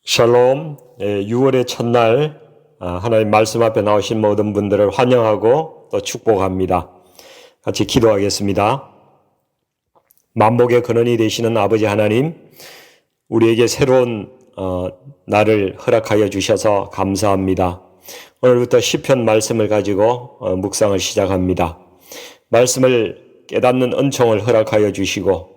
샬롬, 6월의 첫날 하나님 말씀 앞에 나오신 모든 분들을 환영하고 또 축복합니다. 같이 기도하겠습니다. 만복의 근원이 되시는 아버지 하나님, 우리에게 새로운 날을 허락하여 주셔서 감사합니다. 오늘부터 시편 말씀을 가지고 묵상을 시작합니다. 말씀을 깨닫는 은총을 허락하여 주시고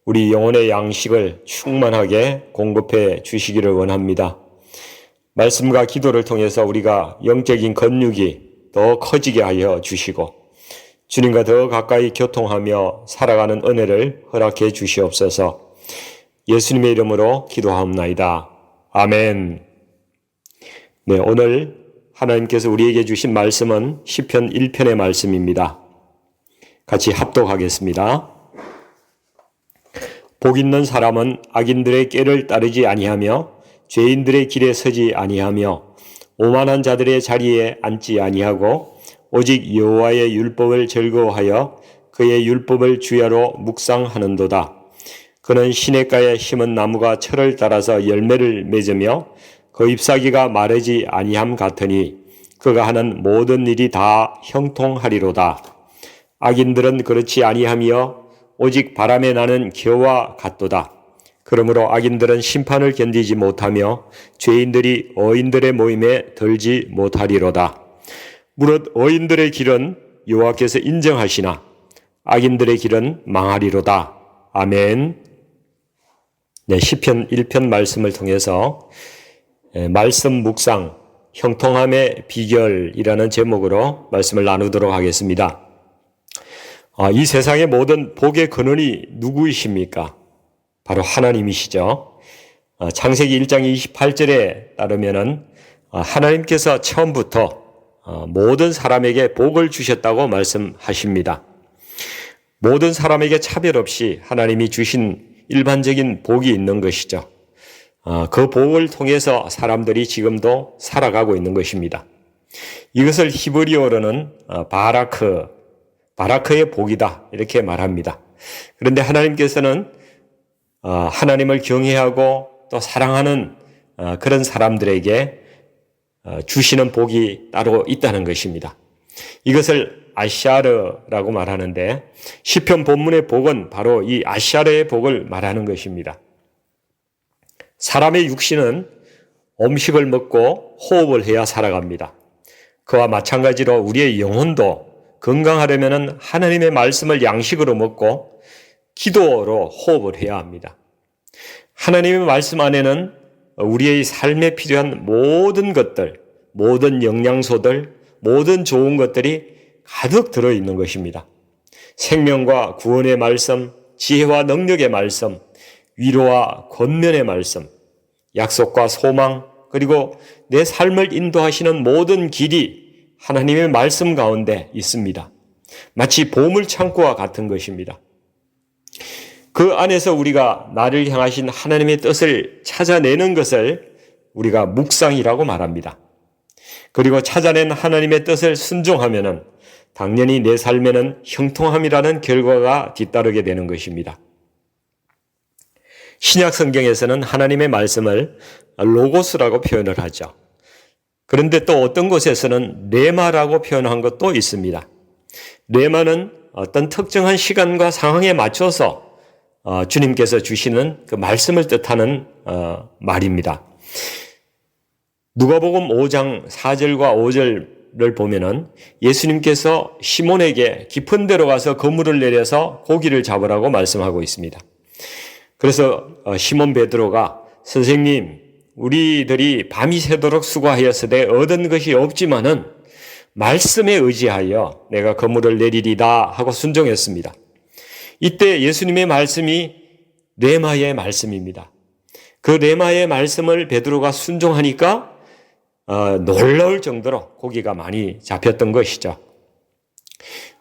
우리 영혼의 양식을 충만하게 공급해 주시기를 원합니다. 말씀과 기도를 통해서 우리가 영적인 건육이 더 커지게 하여 주시고 주님과 더 가까이 교통하며 살아가는 은혜를 허락해 주시옵소서. 예수님의 이름으로 기도하옵나이다. 아멘. 네, 오늘 하나님께서 우리에게 주신 말씀은 시편 1편의 말씀입니다. 같이 합독하겠습니다. 복 있는 사람은 악인들의 꾀를 따르지 아니하며 죄인들의 길에 서지 아니하며 오만한 자들의 자리에 앉지 아니하고 오직 여호와의 율법을 즐거워하여 그의 율법을 주야로 묵상하는도다. 그는 시냇가에 심은 나무가 철을 따라서 열매를 맺으며 그 잎사귀가 마르지 아니함 같으니 그가 하는 모든 일이 다 형통하리로다. 악인들은 그렇지 아니하며 오직 바람에 나는 겨와 같도다. 그러므로 악인들은 심판을 견디지 못하며 죄인들이 어인들의 모임에 들지 못하리로다. 무릇 어인들의 길은 여호와께서 인정하시나 악인들의 길은 망하리로다. 아멘. 네, 시편 1편 말씀을 통해서 말씀 묵상, 형통함의 비결이라는 제목으로 말씀을 나누도록 하겠습니다. 이 세상의 모든 복의 근원이 누구이십니까? 바로 하나님이시죠. 창세기 1장 28절에 따르면은 하나님께서 처음부터 모든 사람에게 복을 주셨다고 말씀하십니다. 모든 사람에게 차별 없이 하나님이 주신 일반적인 복이 있는 것이죠. 그 복을 통해서 사람들이 지금도 살아가고 있는 것입니다. 이것을 히브리어로는 바라크의 복이다 이렇게 말합니다. 그런데 하나님께서는 하나님을 경외하고 또 사랑하는 그런 사람들에게 주시는 복이 따로 있다는 것입니다. 이것을 아샤르라고 말하는데 시편 본문의 복은 바로 이 아샤르의 복을 말하는 것입니다. 사람의 육신은 음식을 먹고 호흡을 해야 살아갑니다. 그와 마찬가지로 우리의 영혼도 건강하려면 하나님의 말씀을 양식으로 먹고 기도로 호흡을 해야 합니다. 하나님의 말씀 안에는 우리의 삶에 필요한 모든 것들, 모든 영양소들, 모든 좋은 것들이 가득 들어있는 것입니다. 생명과 구원의 말씀, 지혜와 능력의 말씀, 위로와 권면의 말씀, 약속과 소망, 그리고 내 삶을 인도하시는 모든 길이 하나님의 말씀 가운데 있습니다. 마치 보물창고와 같은 것입니다. 그 안에서 우리가 나를 향하신 하나님의 뜻을 찾아내는 것을 우리가 묵상이라고 말합니다. 그리고 찾아낸 하나님의 뜻을 순종하면은 당연히 내 삶에는 형통함이라는 결과가 뒤따르게 되는 것입니다. 신약 성경에서는 하나님의 말씀을 로고스라고 표현을 하죠. 그런데 또 어떤 곳에서는 레마라고 표현한 것도 있습니다. 레마는 어떤 특정한 시간과 상황에 맞춰서 주님께서 주시는 그 말씀을 뜻하는 말입니다. 누가복음 5장 4절과 5절을 보면은 예수님께서 시몬에게 깊은 데로 가서 그물을 내려서 고기를 잡으라고 말씀하고 있습니다. 그래서 시몬 베드로가 선생님, 우리들이 밤이 새도록 수고하였으되 얻은 것이 없지만은 말씀에 의지하여 내가 그물을 내리리다 하고 순종했습니다. 이때 예수님의 말씀이 레마의 말씀입니다. 그 레마의 말씀을 베드로가 순종하니까 놀라울 정도로 고기가 많이 잡혔던 것이죠.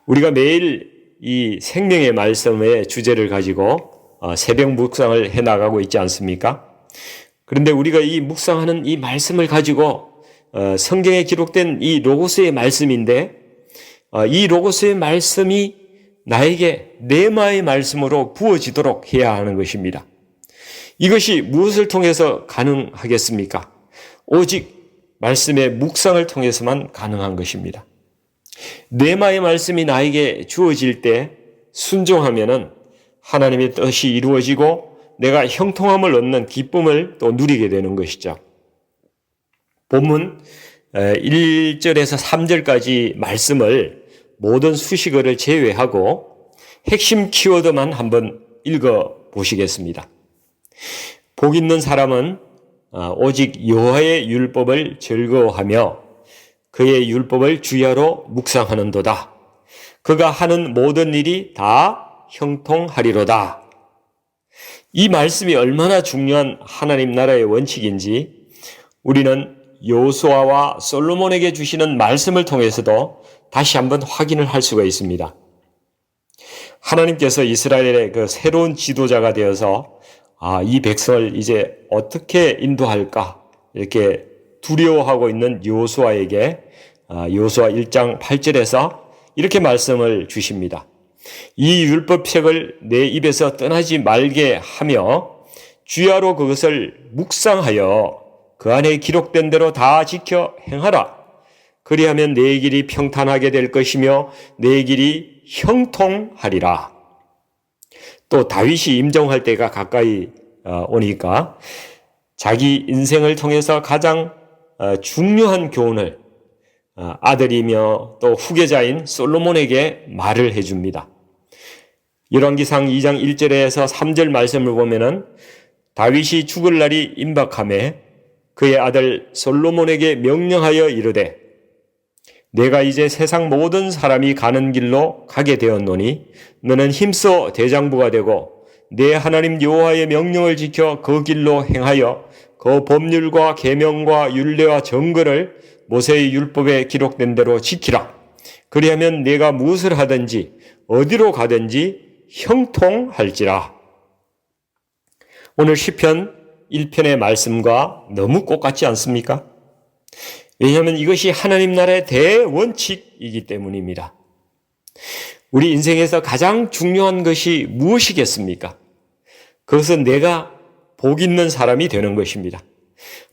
우리가 매일 이 생명의 말씀의 주제를 가지고 새벽 묵상을 해나가고 있지 않습니까? 그런데 우리가 이 묵상하는 이 말씀을 가지고 성경에 기록된 이 로고스의 말씀인데 이 로고스의 말씀이 나에게 레마의 말씀으로 부어지도록 해야 하는 것입니다. 이것이 무엇을 통해서 가능하겠습니까? 오직 말씀의 묵상을 통해서만 가능한 것입니다. 뇌마의 말씀이 나에게 주어질 때 순종하면은 하나님의 뜻이 이루어지고 내가 형통함을 얻는 기쁨을 또 누리게 되는 것이죠. 본문 1절에서 3절까지 말씀을 모든 수식어를 제외하고 핵심 키워드만 한번 읽어 보시겠습니다. 복 있는 사람은 오직 여호와의 율법을 즐거워하며 그의 율법을 주야로 묵상하는도다. 그가 하는 모든 일이 다 형통하리로다. 이 말씀이 얼마나 중요한 하나님 나라의 원칙인지 우리는 여호수아와 솔로몬에게 주시는 말씀을 통해서도 다시 한번 확인을 할 수가 있습니다. 하나님께서 이스라엘의 그 새로운 지도자가 되어서 이 백성을 이제 어떻게 인도할까 이렇게 두려워하고 있는 여호수아에게 여호수아 1장 8절에서 이렇게 말씀을 주십니다. 이 율법책을 내 입에서 떠나지 말게 하며 주야로 그것을 묵상하여 그 안에 기록된 대로 다 지켜 행하라. 그리하면 내 길이 평탄하게 될 것이며 내 길이 형통하리라. 또 다윗이 임종할 때가 가까이 오니까 자기 인생을 통해서 가장 중요한 교훈을 아들이며 또 후계자인 솔로몬에게 말을 해줍니다. 열왕기상 2장 1절에서 3절 말씀을 보면은 다윗이 죽을 날이 임박하매 그의 아들 솔로몬에게 명령하여 이르되 내가 이제 세상 모든 사람이 가는 길로 가게 되었노니 너는 힘써 대장부가 되고 내 하나님 여호와의 명령을 지켜 그 길로 행하여 그 법률과 계명과 율례와 정거를 모세의 율법에 기록된 대로 지키라. 그리하면 내가 무엇을 하든지 어디로 가든지 형통할지라. 오늘 시편 1편의 말씀과 너무 똑같지 않습니까? 왜냐하면 이것이 하나님 나라의 대원칙이기 때문입니다. 우리 인생에서 가장 중요한 것이 무엇이겠습니까? 그것은 내가 복 있는 사람이 되는 것입니다.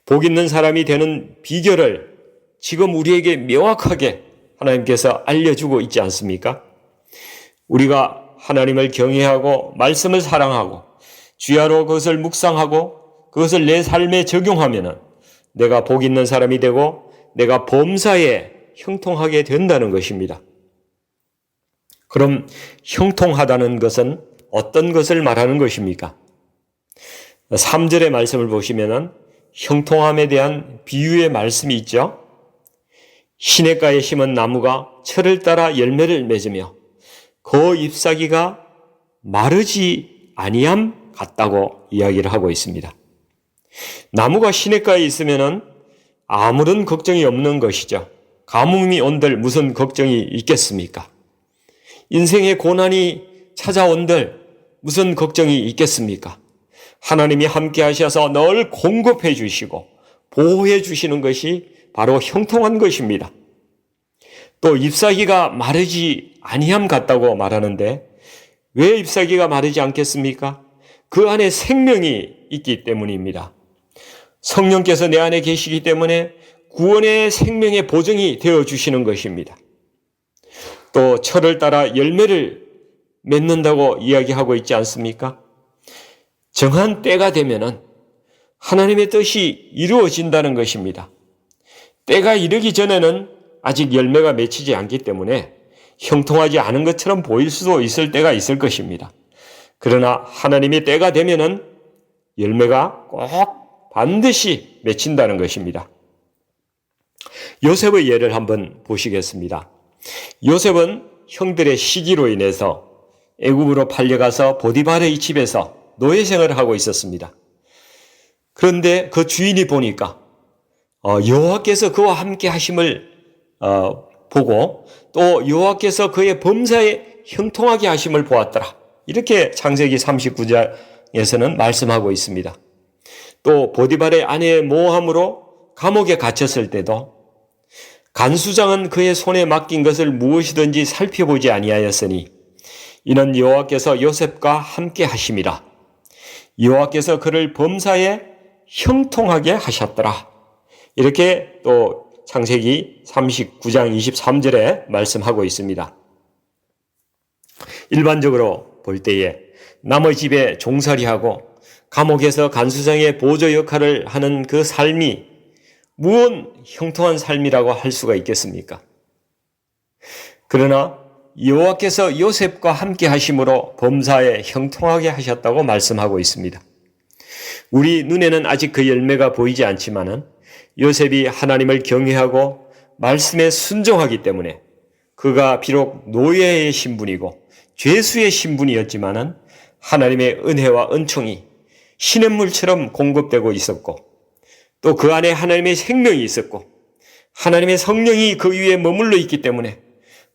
복 있는 사람이 되는 비결을 지금 우리에게 명확하게 하나님께서 알려주고 있지 않습니까? 우리가 하나님을 경외하고 말씀을 사랑하고 주야로 그것을 묵상하고 그것을 내 삶에 적용하면은 내가 복 있는 사람이 되고 내가 범사에 형통하게 된다는 것입니다. 그럼 형통하다는 것은 어떤 것을 말하는 것입니까? 3절의 말씀을 보시면은 형통함에 대한 비유의 말씀이 있죠. 시냇가에 심은 나무가 철을 따라 열매를 맺으며 그 잎사귀가 마르지 아니함 같다고 이야기를 하고 있습니다. 나무가 시냇가에 있으면은 아무런 걱정이 없는 것이죠. 가뭄이 온들 무슨 걱정이 있겠습니까? 인생의 고난이 찾아온들 무슨 걱정이 있겠습니까? 하나님이 함께 하셔서 늘 공급해 주시고 보호해 주시는 것이 바로 형통한 것입니다. 또 잎사귀가 마르지 아니함 같다고 말하는데 왜 잎사귀가 마르지 않겠습니까? 그 안에 생명이 있기 때문입니다. 성령께서 내 안에 계시기 때문에 구원의 생명의 보증이 되어주시는 것입니다. 또 철을 따라 열매를 맺는다고 이야기하고 있지 않습니까? 정한 때가 되면은 하나님의 뜻이 이루어진다는 것입니다. 때가 이르기 전에는 아직 열매가 맺히지 않기 때문에 형통하지 않은 것처럼 보일 수도 있을 때가 있을 것입니다. 그러나 하나님의 때가 되면은 열매가 꼭 반드시 맺힌다는 것입니다. 요셉의 예를 한번 보시겠습니다. 요셉은 형들의 시기로 인해서 애굽으로 팔려가서 보디발의 집에서 노예 생활을 하고 있었습니다. 그런데 그 주인이 보니까 여호와께서 그와 함께 하심을 보고 또 여호와께서 그의 범사에 형통하게 하심을 보았더라. 이렇게 창세기 39장에서는 말씀하고 있습니다. 또 보디발의 아내의 모함으로 감옥에 갇혔을 때도 간수장은 그의 손에 맡긴 것을 무엇이든지 살펴보지 아니하였으니 이는 여호와께서 요셉과 함께 하심이라. 여호와께서 그를 범사에 형통하게 하셨더라. 이렇게 또 창세기 39장 23절에 말씀하고 있습니다. 일반적으로 볼 때에 남의 집에 종살이하고 감옥에서 간수장의 보조 역할을 하는 그 삶이 무언 형통한 삶이라고 할 수가 있겠습니까? 그러나 여호와께서 요셉과 함께 하심으로 범사에 형통하게 하셨다고 말씀하고 있습니다. 우리 눈에는 아직 그 열매가 보이지 않지만은 요셉이 하나님을 경외하고 말씀에 순종하기 때문에 그가 비록 노예의 신분이고 죄수의 신분이었지만은 하나님의 은혜와 은총이 시냇물처럼 공급되고 있었고 또 그 안에 하나님의 생명이 있었고 하나님의 성령이 그 위에 머물러 있기 때문에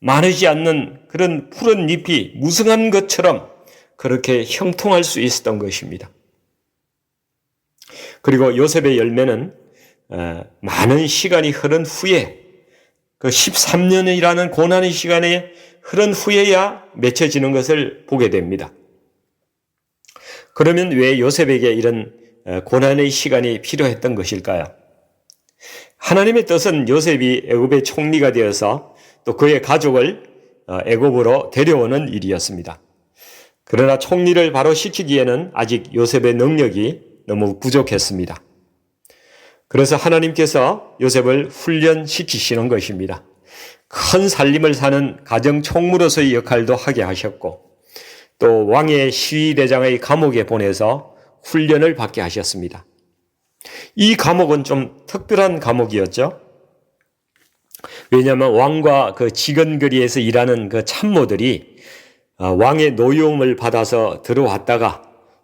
마르지 않는 그런 푸른 잎이 무성한 것처럼 그렇게 형통할 수 있었던 것입니다. 그리고 요셉의 열매는 많은 시간이 흐른 후에 그 13년이라는 고난의 시간이 흐른 후에야 맺혀지는 것을 보게 됩니다. 그러면 왜 요셉에게 이런 고난의 시간이 필요했던 것일까요? 하나님의 뜻은 요셉이 애굽의 총리가 되어서 또 그의 가족을 애굽으로 데려오는 일이었습니다. 그러나 총리를 바로 시키기에는 아직 요셉의 능력이 너무 부족했습니다. 그래서 하나님께서 요셉을 훈련시키시는 것입니다. 큰 살림을 사는 가정 총무로서의 역할도 하게 하셨고 또 왕의 시위대장의 감옥에 보내서 훈련을 받게 하셨습니다. 이 감옥은 좀 특별한 감옥이었죠. 왜냐하면 왕과 그 지근거리에서 일하는 그 참모들이 왕의 노여움을 받아서 들어왔다가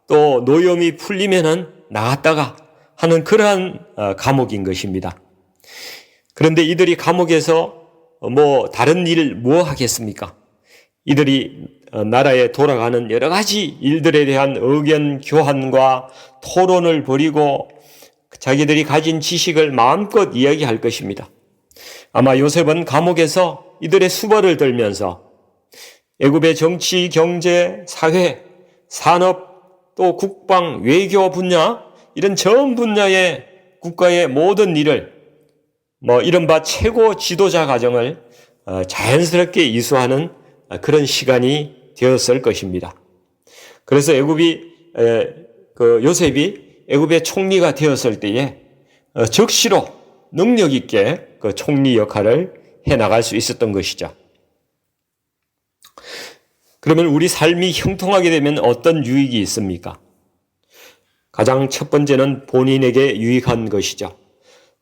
또 노여움이 풀리면은 나갔다가 하는 그러한 감옥인 것입니다. 그런데 이들이 감옥에서 다른 일 뭐 하겠습니까? 이들이 나라에 돌아가는 여러 가지 일들에 대한 의견 교환과 토론을 벌이고 자기들이 가진 지식을 마음껏 이야기할 것입니다. 아마 요셉은 감옥에서 이들의 수발을 들면서 애굽의 정치, 경제, 사회, 산업, 또 국방, 외교 분야 이런 전 분야의 국가의 모든 일을 이른바 최고 지도자 과정을 자연스럽게 이수하는 그런 시간이 되었을 것입니다. 그래서 요셉이 애굽의 총리가 되었을 때에 적시로 능력 있게 그 총리 역할을 해나갈 수 있었던 것이죠. 그러면 우리 삶이 형통하게 되면 어떤 유익이 있습니까? 가장 첫 번째는 본인에게 유익한 것이죠.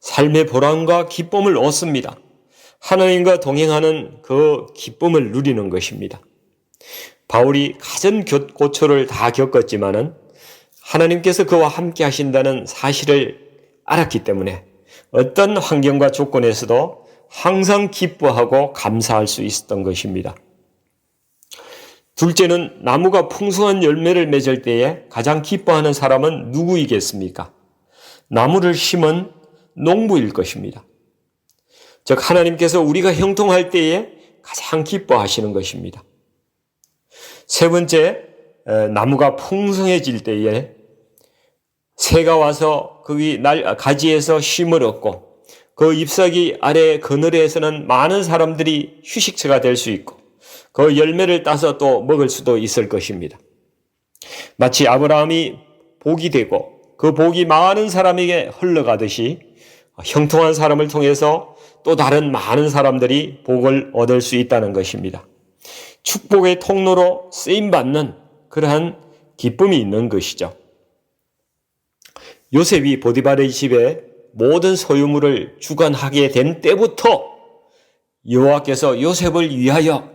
삶의 보람과 기쁨을 얻습니다. 하나님과 동행하는 그 기쁨을 누리는 것입니다. 바울이 가진 고초를 다 겪었지만은 하나님께서 그와 함께 하신다는 사실을 알았기 때문에 어떤 환경과 조건에서도 항상 기뻐하고 감사할 수 있었던 것입니다. 둘째는 나무가 풍성한 열매를 맺을 때에 가장 기뻐하는 사람은 누구이겠습니까? 나무를 심은 농부일 것입니다. 즉 하나님께서 우리가 형통할 때에 가장 기뻐하시는 것입니다. 세 번째, 나무가 풍성해질 때에 새가 와서 거기 가지에서 쉼을 얻고 그 잎사귀 아래 그늘에서는 많은 사람들이 휴식처가 될 수 있고 그 열매를 따서 또 먹을 수도 있을 것입니다. 마치 아브라함이 복이 되고 그 복이 많은 사람에게 흘러가듯이 형통한 사람을 통해서 또 다른 많은 사람들이 복을 얻을 수 있다는 것입니다. 축복의 통로로 쓰임받는 그러한 기쁨이 있는 것이죠. 요셉이 보디발의 집에 모든 소유물을 주관하게 된 때부터 여호와께서 요셉을 위하여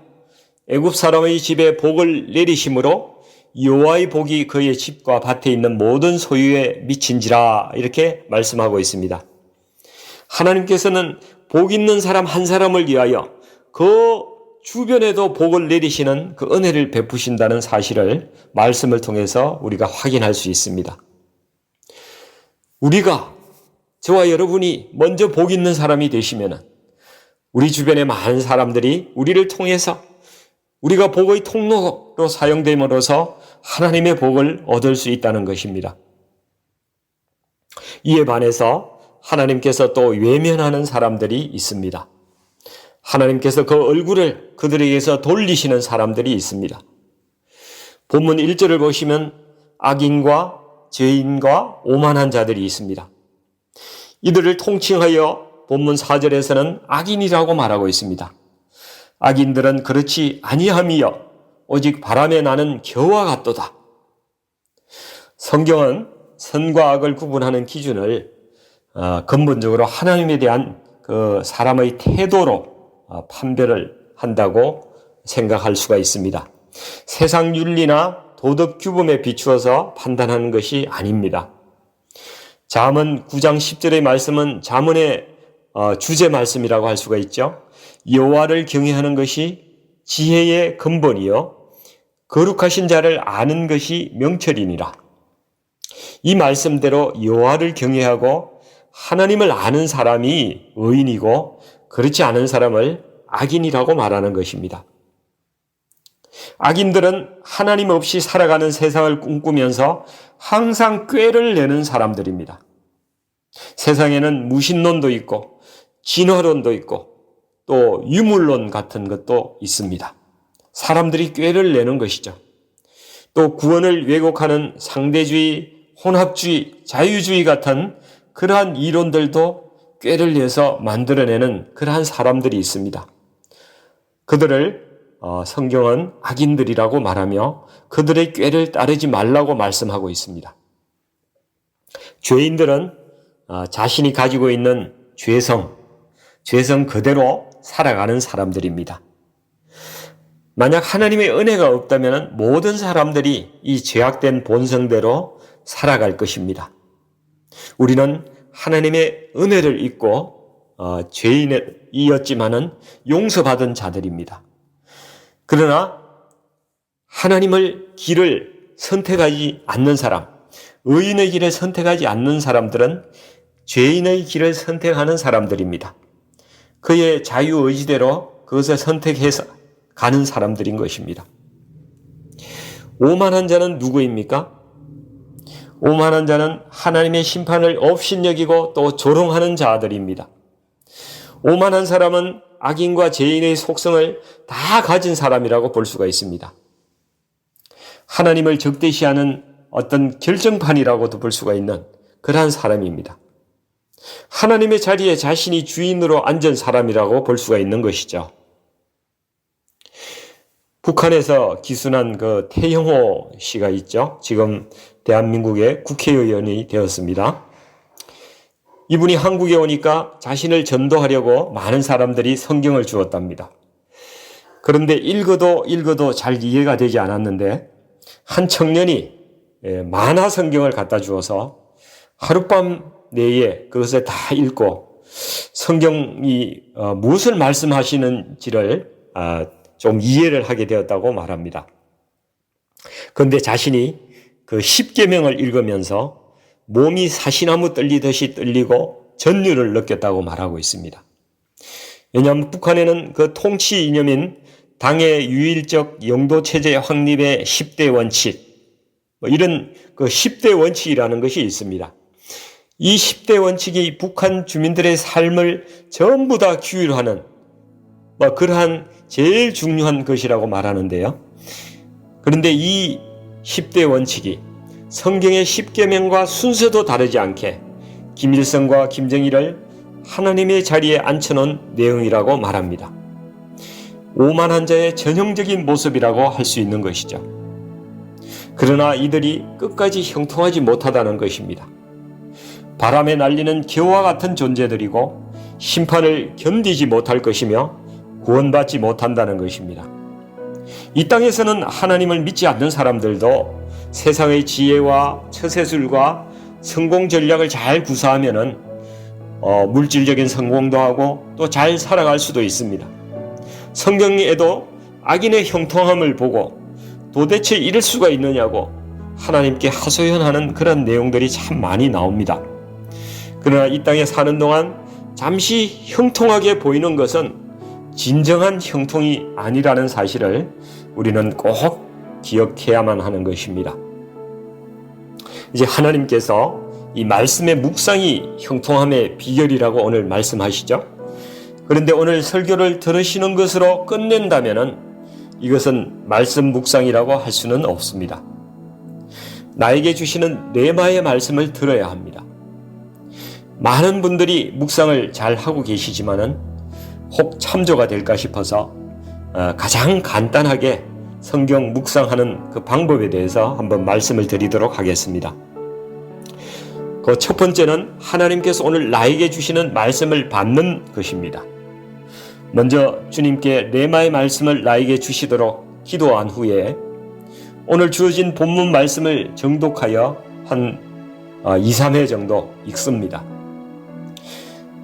애굽 사람의 집에 복을 내리심으로 여호와의 복이 그의 집과 밭에 있는 모든 소유에 미친지라 이렇게 말씀하고 있습니다. 하나님께서는 복 있는 사람 한 사람을 위하여 그 주변에도 복을 내리시는 그 은혜를 베푸신다는 사실을 말씀을 통해서 우리가 확인할 수 있습니다. 우리가 저와 여러분이 먼저 복 있는 사람이 되시면 우리 주변의 많은 사람들이 우리를 통해서 우리가 복의 통로로 사용됨으로써 하나님의 복을 얻을 수 있다는 것입니다. 이에 반해서 하나님께서 또 외면하는 사람들이 있습니다. 하나님께서 그 얼굴을 그들에게서 돌리시는 사람들이 있습니다. 본문 1절을 보시면 악인과 죄인과 오만한 자들이 있습니다. 이들을 통칭하여 본문 4절에서는 악인이라고 말하고 있습니다. 악인들은 그렇지 아니함이여 오직 바람에 나는 겨와 같도다. 성경은 선과 악을 구분하는 기준을 근본적으로 하나님에 대한 그 사람의 태도로 판별을 한다고 생각할 수가 있습니다. 세상 윤리나 도덕 규범에 비추어서 판단하는 것이 아닙니다. 잠언 9장 10절의 말씀은 잠언의 주제 말씀이라고 할 수가 있죠. 여호와를 경외하는 것이 지혜의 근본이요 거룩하신 자를 아는 것이 명철이니라. 이 말씀대로 여호와를 경외하고 하나님을 아는 사람이 의인이고 그렇지 않은 사람을 악인이라고 말하는 것입니다. 악인들은 하나님 없이 살아가는 세상을 꿈꾸면서 항상 꾀를 내는 사람들입니다. 세상에는 무신론도 있고 진화론도 있고 또 유물론 같은 것도 있습니다. 사람들이 꾀를 내는 것이죠. 또 구원을 왜곡하는 상대주의, 혼합주의, 자유주의 같은 그러한 이론들도 꾀를 내서 만들어내는 그러한 사람들이 있습니다. 그들을 성경은 악인들이라고 말하며 그들의 꾀를 따르지 말라고 말씀하고 있습니다. 죄인들은 자신이 가지고 있는 죄성 그대로 살아가는 사람들입니다. 만약 하나님의 은혜가 없다면 모든 사람들이 이 죄악된 본성대로 살아갈 것입니다. 우리는 하나님의 은혜를 입고 죄인이었지만은 용서받은 자들입니다. 그러나 하나님의 길을 선택하지 않는 사람, 의인의 길을 선택하지 않는 사람들은 죄인의 길을 선택하는 사람들입니다. 그의 자유의지대로 그것을 선택해서 가는 사람들인 것입니다. 오만한 자는 누구입니까? 오만한 자는 하나님의 심판을 업신여기고 또 조롱하는 자들입니다. 오만한 사람은 악인과 죄인의 속성을 다 가진 사람이라고 볼 수가 있습니다. 하나님을 적대시하는 어떤 결정판이라고도 볼 수가 있는 그러한 사람입니다. 하나님의 자리에 자신이 주인으로 앉은 사람이라고 볼 수가 있는 것이죠. 북한에서 기순한 그 태영호 씨가 있죠. 지금 대한민국의 국회의원이 되었습니다. 이분이 한국에 오니까 자신을 전도하려고 많은 사람들이 성경을 주었답니다. 그런데 읽어도 잘 이해가 되지 않았는데 한 청년이 만화 성경을 갖다 주어서 하룻밤 내에 그것을 다 읽고 성경이 무엇을 말씀하시는지를 좀 이해를 하게 되었다고 말합니다. 그런데 자신이 그 10계명을 읽으면서 몸이 사시나무 떨리듯이 떨리고 전율을 느꼈다고 말하고 있습니다. 왜냐하면 북한에는 그 통치 이념인 당의 유일적 영도체제 확립의 10대 원칙, 이런 그 10대 원칙이라는 것이 있습니다. 이 10대 원칙이 북한 주민들의 삶을 전부 다 규율하는 그러한 제일 중요한 것이라고 말하는데요. 그런데 이 10대 원칙이 성경의 10계명과 순서도 다르지 않게 김일성과 김정일을 하나님의 자리에 앉혀놓은 내용이라고 말합니다. 오만한 자의 전형적인 모습이라고 할 수 있는 것이죠. 그러나 이들이 끝까지 형통하지 못하다는 것입니다. 바람에 날리는 겨와 같은 존재들이고 심판을 견디지 못할 것이며 구원받지 못한다는 것입니다. 이 땅에서는 하나님을 믿지 않는 사람들도 세상의 지혜와 처세술과 성공 전략을 잘 구사하면은 물질적인 성공도 하고 또 잘 살아갈 수도 있습니다. 성경에도 악인의 형통함을 보고 도대체 이럴 수가 있느냐고 하나님께 하소연하는 그런 내용들이 참 많이 나옵니다. 그러나 이 땅에 사는 동안 잠시 형통하게 보이는 것은 진정한 형통이 아니라는 사실을 우리는 꼭 기억해야만 하는 것입니다. 이제 하나님께서 이 말씀의 묵상이 형통함의 비결이라고 오늘 말씀하시죠. 그런데 오늘 설교를 들으시는 것으로 끝낸다면 이것은 말씀 묵상이라고 할 수는 없습니다. 나에게 주시는 레마의 말씀을 들어야 합니다. 많은 분들이 묵상을 잘 하고 계시지만은 혹 참조가 될까 싶어서 가장 간단하게 성경 묵상하는 그 방법에 대해서 한번 말씀을 드리도록 하겠습니다. 그 첫 번째는 하나님께서 오늘 나에게 주시는 말씀을 받는 것입니다. 먼저 주님께 레마의 말씀을 나에게 주시도록 기도한 후에 오늘 주어진 본문 말씀을 정독하여 한 2, 3회 정도 읽습니다.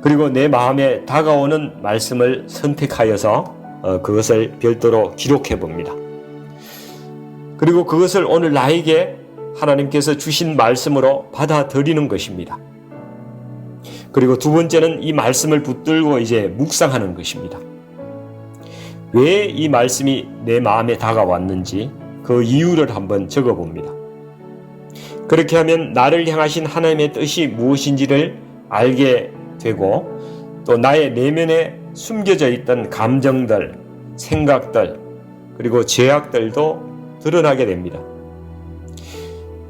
그리고 내 마음에 다가오는 말씀을 선택하여서 그것을 별도로 기록해 봅니다. 그리고 그것을 오늘 나에게 하나님께서 주신 말씀으로 받아들이는 것입니다. 그리고 두 번째는 이 말씀을 붙들고 이제 묵상하는 것입니다. 왜 이 말씀이 내 마음에 다가왔는지 그 이유를 한번 적어봅니다. 그렇게 하면 나를 향하신 하나님의 뜻이 무엇인지를 알게 되고 또 나의 내면에 숨겨져 있던 감정들, 생각들, 그리고 죄악들도 드러나게 됩니다.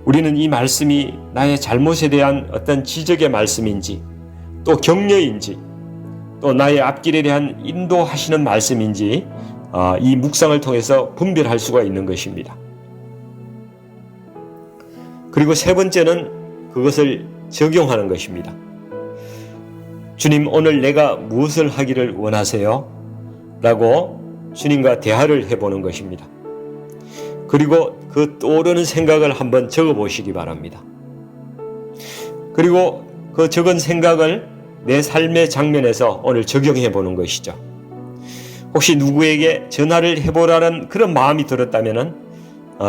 우리는 이 말씀이 나의 잘못에 대한 어떤 지적의 말씀인지 또 격려인지 또 나의 앞길에 대한 인도하시는 말씀인지 이 묵상을 통해서 분별할 수가 있는 것입니다. 그리고 세 번째는 그것을 적용하는 것입니다. 주님, 오늘 내가 무엇을 하기를 원하세요? 라고 주님과 대화를 해보는 것입니다. 그리고 그 떠오르는 생각을 한번 적어보시기 바랍니다. 그리고 그 적은 생각을 내 삶의 장면에서 오늘 적용해 보는 것이죠. 혹시 누구에게 전화를 해보라는 그런 마음이 들었다면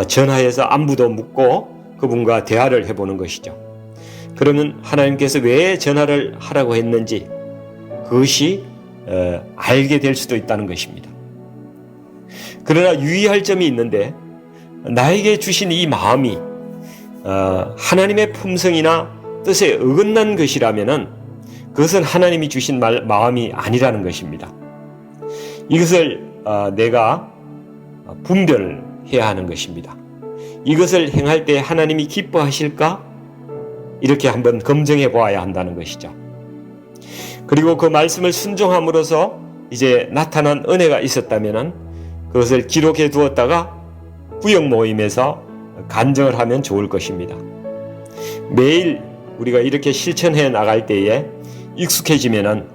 전화해서 안부도 묻고 그분과 대화를 해보는 것이죠. 그러면 하나님께서 왜 전화를 하라고 했는지 그것이 알게 될 수도 있다는 것입니다. 그러나 유의할 점이 있는데 나에게 주신 이 마음이 하나님의 품성이나 뜻에 어긋난 것이라면 그것은 하나님이 주신 마음이 아니라는 것입니다. 이것을 내가 분별해야 하는 것입니다. 이것을 행할 때 하나님이 기뻐하실까? 이렇게 한번 검증해 보아야 한다는 것이죠. 그리고 그 말씀을 순종함으로써 이제 나타난 은혜가 있었다면 그것을 기록해 두었다가 구역 모임에서 간증을 하면 좋을 것입니다. 매일 우리가 이렇게 실천해 나갈 때에 익숙해지면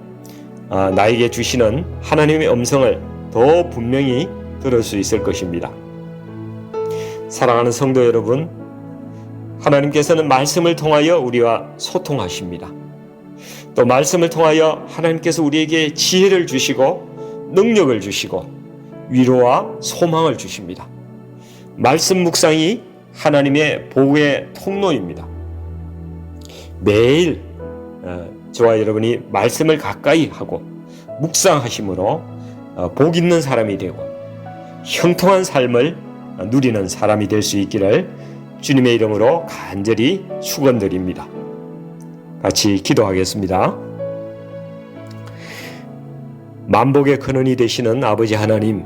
나에게 주시는 하나님의 음성을 더 분명히 들을 수 있을 것입니다. 사랑하는 성도 여러분, 하나님께서는 말씀을 통하여 우리와 소통하십니다. 또 말씀을 통하여 하나님께서 우리에게 지혜를 주시고 능력을 주시고 위로와 소망을 주십니다. 말씀 묵상이 하나님의 복의 통로입니다. 매일 저와 여러분이 말씀을 가까이 하고 묵상하심으로 복 있는 사람이 되고 형통한 삶을 누리는 사람이 될 수 있기를 주님의 이름으로 간절히 축원드립니다. 같이 기도하겠습니다. 만복의 근원이 되시는 아버지 하나님,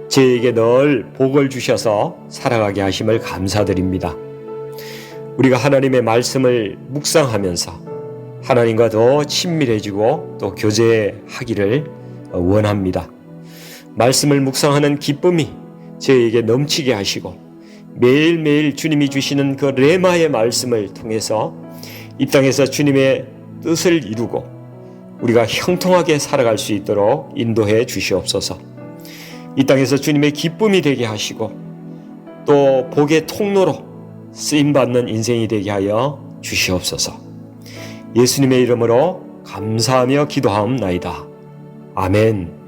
저에게 늘 복을 주셔서 살아가게 하심을 감사드립니다. 우리가 하나님의 말씀을 묵상하면서 하나님과 더 친밀해지고 또 교제하기를 원합니다. 말씀을 묵상하는 기쁨이 저에게 넘치게 하시고 매일매일 주님이 주시는 그 레마의 말씀을 통해서 이 땅에서 주님의 뜻을 이루고 우리가 형통하게 살아갈 수 있도록 인도해 주시옵소서. 이 땅에서 주님의 기쁨이 되게 하시고 또 복의 통로로 쓰임받는 인생이 되게 하여 주시옵소서. 예수님의 이름으로 감사하며 기도하옵나이다. 아멘.